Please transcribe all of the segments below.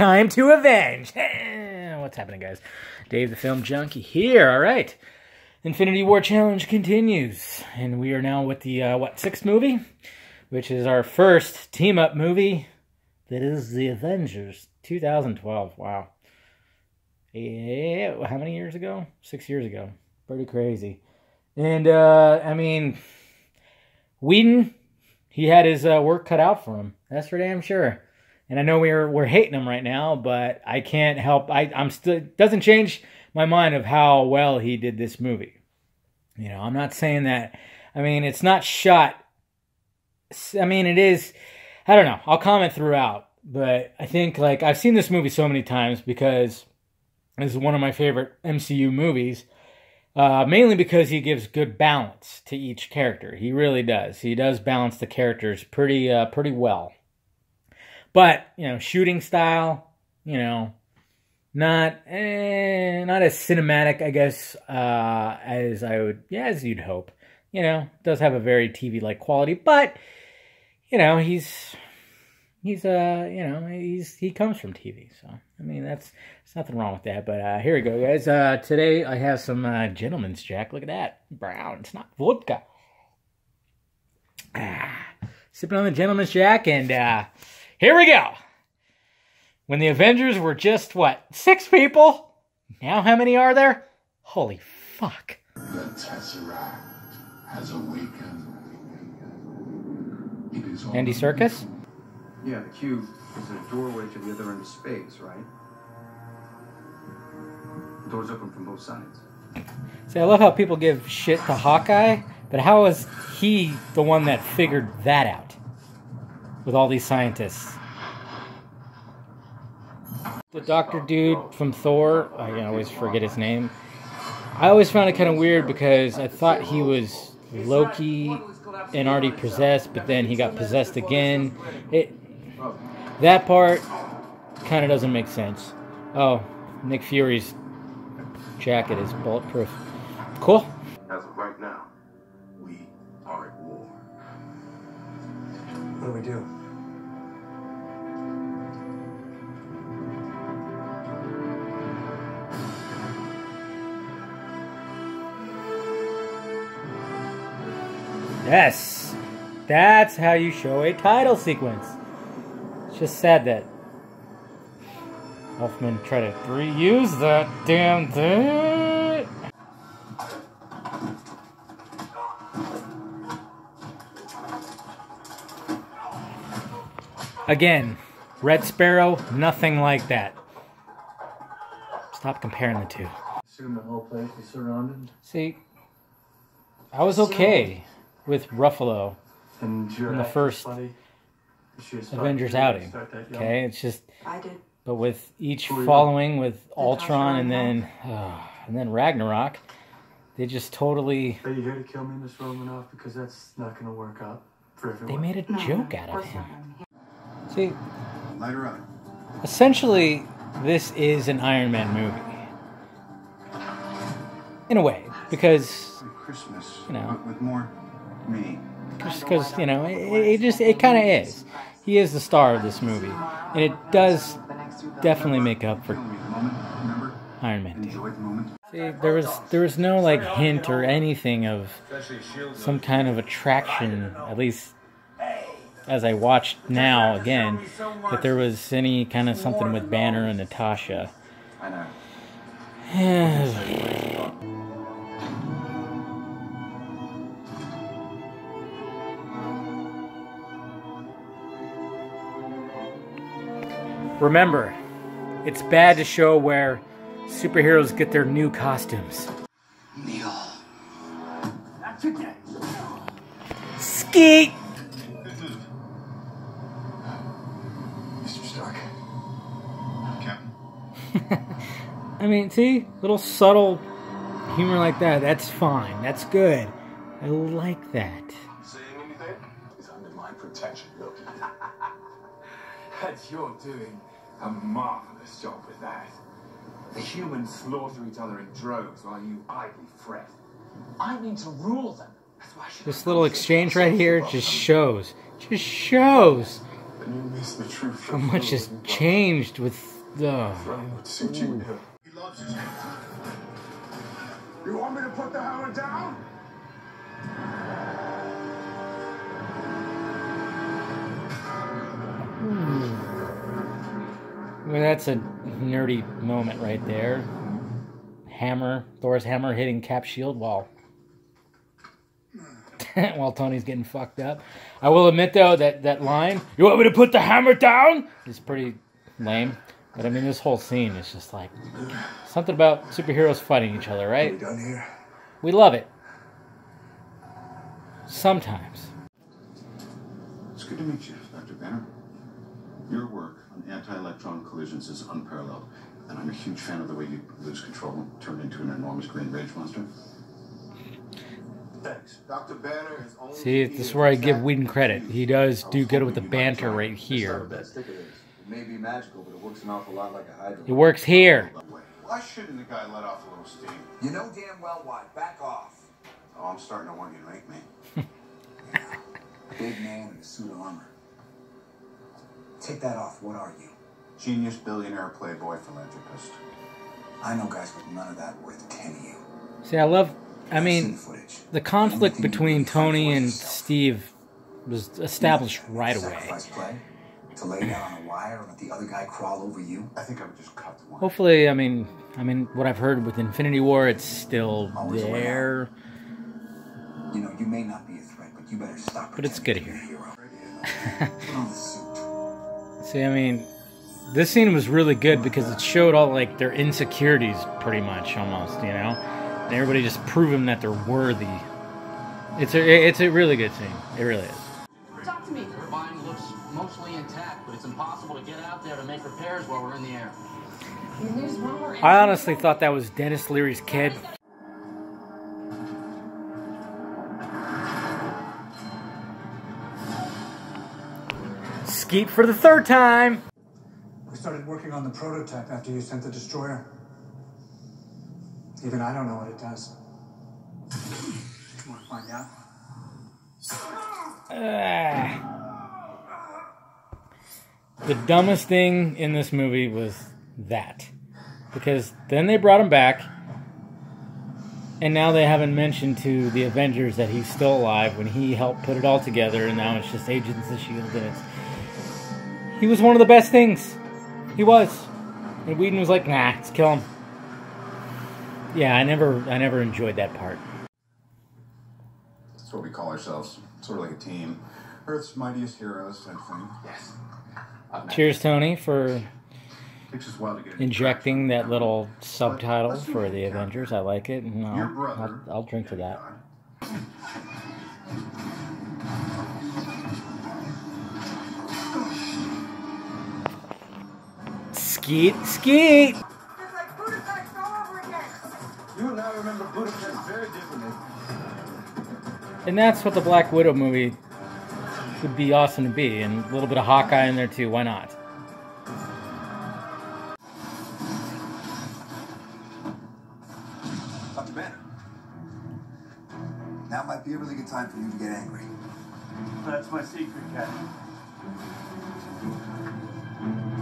time to avenge. What's happening, guys? Dave the Film Junkie here. All right. Infinity War Challenge continues. And we are now with the, sixth movie? Which is our first team-up movie. That is the Avengers. 2012. Wow. Yeah, how many years ago? 6 years ago. Pretty crazy. And, I mean, Whedon, he had his work cut out for him. That's for damn sure. And I know we're hating him right now, but I can't help. I'm still, it doesn't change my mind of how well he did this movie. You know, I'm not saying that. I mean, it's not shot. I mean, it is. I don't know. I'll comment throughout, but I think like I've seen this movie so many times because this is one of my favorite MCU movies. Mainly because he gives good balance to each character. He really does. He does balance the characters pretty well. But, you know, shooting style, you know, not as cinematic, I guess, as you'd hope. You know, does have a very TV-like quality, but, you know, he comes from TV, so, I mean, there's nothing wrong with that, but here we go, guys. Today I have some Gentleman's Jack. Look at that. Brown. It's not vodka. Sipping on the Gentleman's Jack, and here we go. When the Avengers were just, 6 people? Now how many are there? Holy fuck. The Tesseract has awakened. Andy Serkis? Yeah, the cube is a doorway to the other end of space, right? The doors open from both sides. See, I love how people give shit to Hawkeye, but how is he the one that figured that out? With all these scientists. The doctor dude from Thor, I always forget his name. I always found it kind of weird because I thought he was Loki and already possessed, but then he got possessed again. That part kind of doesn't make sense. Oh, Nick Fury's jacket is bulletproof. Cool. As of right now, we are at war. What do we do? Yes, that's how you show a title sequence. It's just sad that Elfman tried to reuse that damn thing. Again, Red Sparrow, nothing like that. Stop comparing the two. Assume the whole place is surrounded. See, I was okay with Ruffalo in the first Avengers outing. Okay, it's just, but with each following with Ultron and then Ragnarok, they just totally. Are you here to kill me, Miss Romanoff? Because that's not going to work out for everyone. They made a joke out of him. See, Light her up. Essentially, this is an Iron Man movie, in a way, because Christmas, you know, with more me. Just because, you know, it kind of is. He is the star of this movie, and it does definitely make up for Iron Man 2. See, there was no like hint or anything of some kind of attraction, at least as I watched now again, that there was any kind of something with Banner and Natasha. Remember, it's bad to show where superheroes get their new costumes. Neil. Skeet! Mr. Stark. Captain. I mean, see? Little subtle humor like that. That's fine. That's good. I like that. Saying anything? He's under my protection, look. And you're doing a marvelous job with that. The humans slaughter each other in droves while you idly fret. I need to rule them. That's why This little exchange right here just shows. Then you miss the truth. How much has changed with the... Suit you. He loves his hammer. You want me to put the hammer down? Well, that's a nerdy moment right there. Hammer, Thor's hammer hitting Cap's shield while Tony's getting fucked up. I will admit though that line, "You want me to put the hammer down?" is pretty lame. But I mean, this whole scene is just like something about superheroes fighting each other, right? Are we done here? We love it. Sometimes. It's good to meet you, Dr. Banner. Your work on anti-electron collisions is unparalleled, and I'm a huge fan of the way you lose control and turn into an enormous green rage monster. Thanks. Dr. Banner is only... See, this is where I give Whedon credit. He does do good with the banter right here. It may be magical, but it works an awful lot like a hydro. It works here. Why shouldn't the guy let off a little steam? You know damn well why. Back off. Oh, I'm starting to want you to make me. Yeah. Big man in a suit of armor. Take that off. What are you? Genius, billionaire, playboy, philanthropist. I know guys with none of that worth 10 of you. See, I love... I I've seen mean, the footage. the conflict Anything you between really fight Tony for and yourself. Steve was established right away. Sacrifice play? To lay down on a wire and let the other guy crawl over you? I think I would just cut the one. Hopefully, I mean, what I've heard with Infinity War, it's still Always a way there. You know, you may not be a threat, but you better stop But it's pretending good to be here. a hero. Put on the suit. See, I mean, this scene was really good because it showed all, like, their insecurities, pretty much, almost, you know? And everybody just proving that they're worthy. It's a really good scene. It really is. Talk to me. The turbine looks mostly intact, but it's impossible to get out there to make repairs while we're in the air. There's one more I honestly thought that was Dennis Leary's kid. Skeet for the third time. We started working on the prototype after you sent the destroyer. Even I don't know what it does. You want to find out? The dumbest thing in this movie was that. Because then they brought him back, and now they haven't mentioned to the Avengers that he's still alive when he helped put it all together, and now it's just Agents of S.H.I.E.L.D. and he was one of the best things. He was. And Whedon was like, nah, let's kill him. Yeah, I never enjoyed that part. That's what we call ourselves. Sort of like a team. Earth's mightiest heroes, type thing. Yes. Cheers, Tony, for Takes us a while to get injecting that little subtitle for the Avengers. I like it. And Your brother. I'll drink to that. Skeet, skeet! It's like Budapest all over again. You and I remember Budapest very differently. And that's what the Black Widow movie would be awesome to be. And a little bit of Hawkeye in there too. Why not? Dr. Banner. Now might be a really good time for you to get angry. That's my secret, Captain.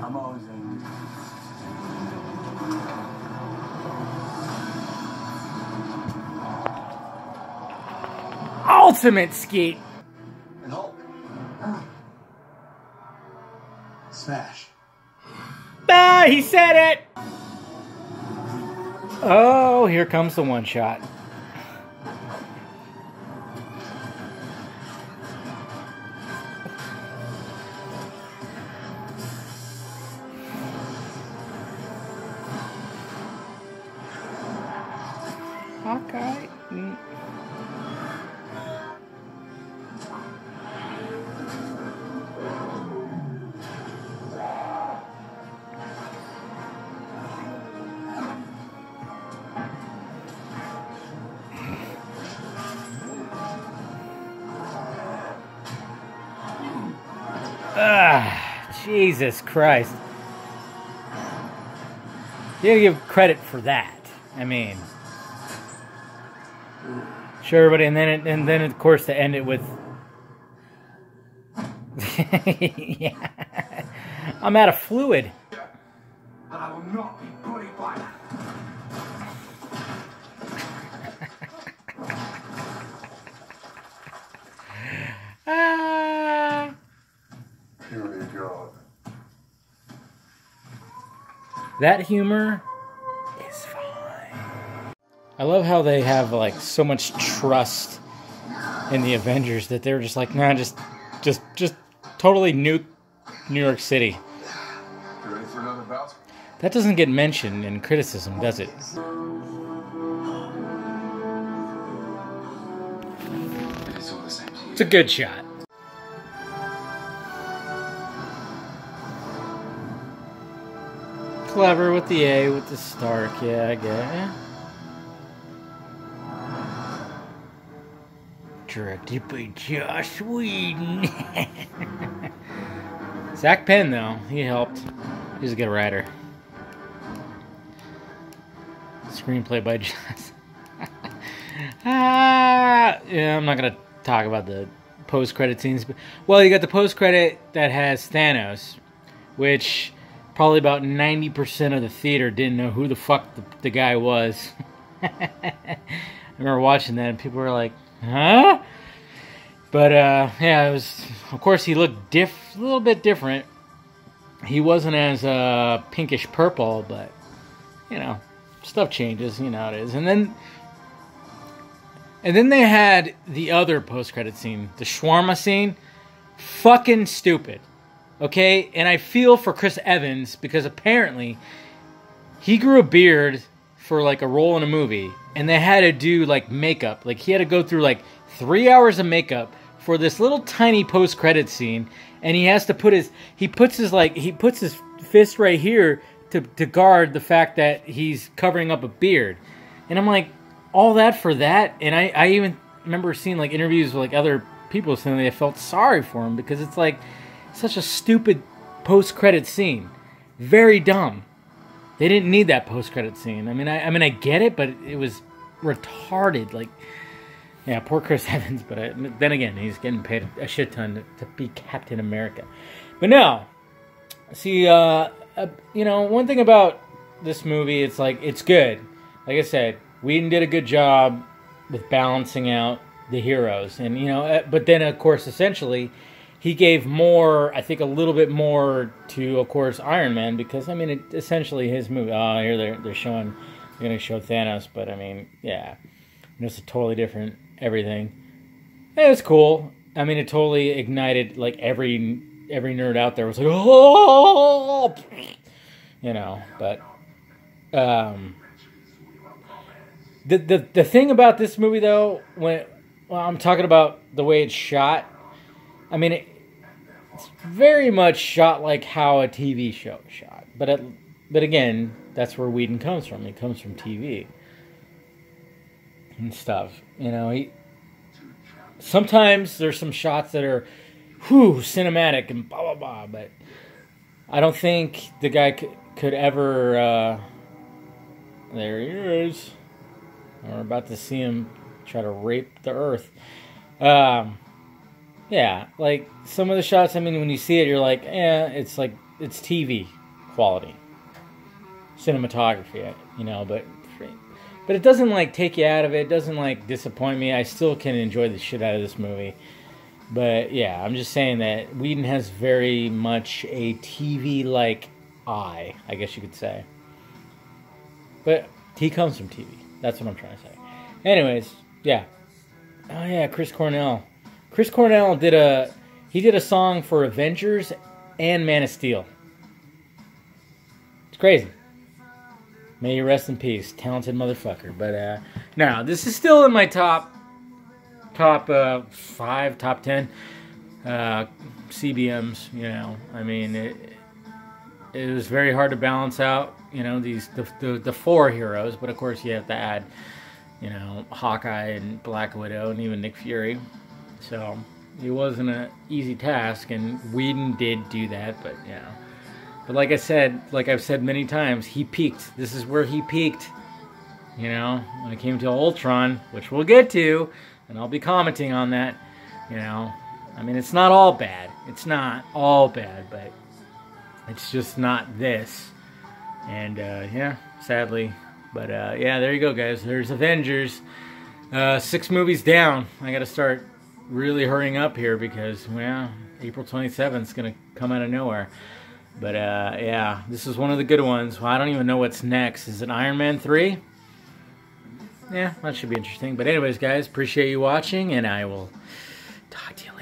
I'm always angry. Ultimate skeet! And Hulk. Smash. Ah, he said it! Oh, here comes the one shot. Hawkeye. Ah, Jesus Christ. You gotta give credit for that. I mean, sure, everybody, and then of course to end it with Yeah. I'm out of fluid. And I will not be bullied by that. Ah. Purely God. That humor is fine. I love how they have like so much trust in the Avengers that they're just like, nah, just totally nuke New York City. You ready for another bout? That doesn't get mentioned in criticism, does it? It's all the same to you. It's a good shot. Clever with the A, with the Stark, yeah, I get it. Directed by Joss Whedon. Zach Penn, though, he helped. He's a good writer. Screenplay by Joss. Yeah, I'm not gonna talk about the post-credit scenes. But, well, you got the post-credit that has Thanos, which probably about 90% of the theater didn't know who the fuck the guy was. I remember watching that, and people were like, huh? But, yeah, it was, of course, he looked a little bit different. He wasn't as pinkish purple, but, you know, stuff changes, you know how it is. And then they had the other post-credit scene, the shawarma scene. Fucking stupid. Okay? And I feel for Chris Evans because apparently he grew a beard for like a role in a movie and they had to do like makeup. Like he had to go through like 3 hours of makeup for this little tiny post-credit scene, and he has to put his fist right here to guard the fact that he's covering up a beard. And I'm like, all that for that? And I even remember seeing like interviews with like other people saying they felt sorry for him because it's like such a stupid post-credit scene. Very dumb. They didn't need that post-credit scene. I mean I get it, but it was retarded. Like, yeah, poor Chris Evans. But then again, he's getting paid a shit ton to be Captain America. But no, see, you know, one thing about this movie, it's like it's good. Like I said, Whedon did a good job with balancing out the heroes, and you know, but then of course, essentially, he gave more. I think a little bit more to, of course, Iron Man because I mean, essentially his movie. Oh, here they're going to show Thanos, but I mean, yeah, it's a totally different everything. It was cool. I mean, it totally ignited like every nerd out there was like, oh, you know, but. The thing about this movie, though, when I'm talking about the way it's shot, I mean, it's very much shot like how a TV show is shot. But again, that's where Whedon comes from. He comes from TV and stuff. You know, sometimes there's some shots that are, cinematic and blah, blah, blah. But I don't think the guy could ever, there he is. We're about to see him try to rape the earth. Yeah, like some of the shots, I mean, when you see it, you're like, it's TV quality. Cinematography, you know, but it doesn't like take you out of it. It doesn't like disappoint me. I still can enjoy the shit out of this movie. But yeah, I'm just saying that Whedon has very much a TV-like eye, I guess you could say. But he comes from TV. That's what I'm trying to say. Anyways, yeah. Oh yeah, Chris Cornell. Chris Cornell did a song for Avengers and Man of Steel. It's crazy. May you rest in peace, talented motherfucker. But no, this is still in my top 5, top 10 CBMs. You know, I mean, it was very hard to balance out. You know, the 4 heroes, but of course you have to add, you know, Hawkeye and Black Widow and even Nick Fury. So it wasn't an easy task, and Whedon did do that. But yeah. But like I said, like I've said many times, he peaked. This is where he peaked. You know, when it came to Ultron, which we'll get to, and I'll be commenting on that. You know, I mean, it's not all bad. It's not all bad, but it's just not this. And yeah, sadly. But yeah, there you go, guys. There's Avengers. 6 movies down. I got to start really hurrying up here because, well, April 27th is going to come out of nowhere. But yeah, this is one of the good ones. Well, I don't even know what's next. Is it Iron Man 3? Yeah, that should be interesting. But anyways, guys, appreciate you watching, and I will talk to you later.